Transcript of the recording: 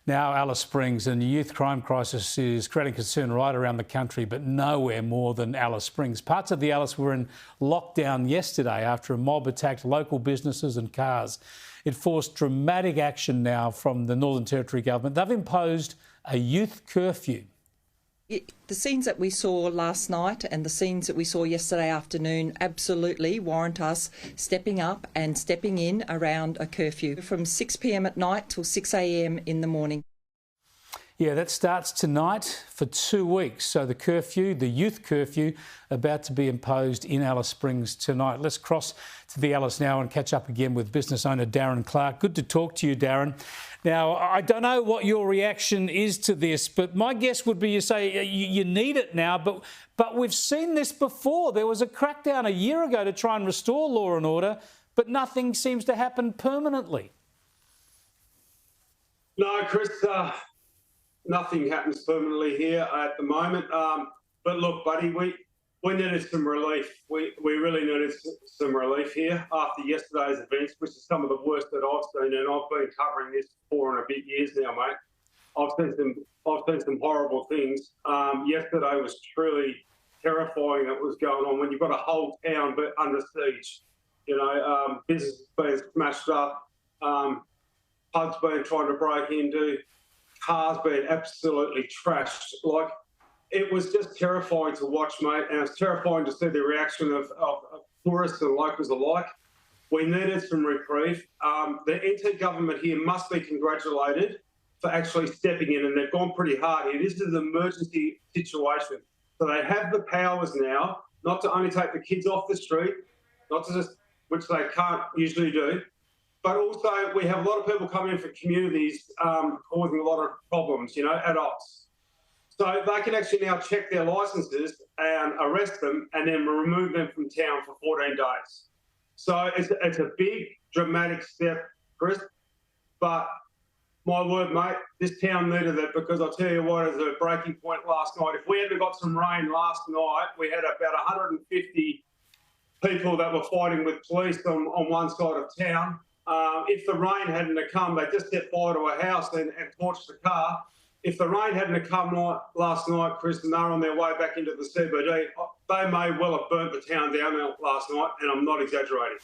Now, Alice Springs and the youth crime crisis is creating concern right around the country, but nowhere more than Alice Springs. Parts of the Alice were in lockdown yesterday after a mob attacked local businesses and cars. It forced dramatic action now from the Northern Territory government. They've imposed a youth curfew. The scenes that we saw last night and the scenes that we saw yesterday afternoon absolutely warrant us stepping up and stepping in around a curfew from 6 p.m. at night till 6 a.m. in the morning. Yeah, that starts tonight for 2 weeks. So the curfew, the youth curfew, about to be imposed in Alice Springs tonight. Let's cross to the Alice now and catch up again with business owner Darren Clark. Good to talk to you, Darren. Now, I don't know what your reaction is to this, but my guess would be you say you need it now, but we've seen this before. There was a crackdown a year ago to try and restore law and order, but nothing seems to happen permanently. No, Chris, nothing happens permanently here at the moment. But look, buddy, we needed some relief. We really needed some relief here after yesterday's events, which is some of the worst that I've seen, and I've been covering this for 4 and a bit years now, mate. I've seen some horrible things. Yesterday was truly terrifying that was going on when you've got a whole town under siege. You know, businesses being smashed up, pubs being trying to break into, cars being absolutely trashed. Like, it was just terrifying to watch, mate, and it's terrifying to see the reaction of tourists and locals alike. We needed some reprieve. The NT government here must be congratulated for actually stepping in, and they've gone pretty hard here. This is an emergency situation. So they have the powers now not to only take the kids off the street, not to just, which they can't usually do, but also we have a lot of people coming in from communities causing a lot of problems, you know, adults. So they can actually now check their licences and arrest them and then remove them from town for 14 days. So it's a big, dramatic step, Chris. But my word, mate, this town needed it, because I'll tell you what, as a breaking point last night, if we hadn't got some rain last night, we had about 150 people that were fighting with police on one side of town. If the rain hadn't have come, they just set fire to a house and torched the car. If the rain hadn't have come last night, Chris, and they're on their way back into the CBD, they may well have burnt the town down last night, and I'm not exaggerating.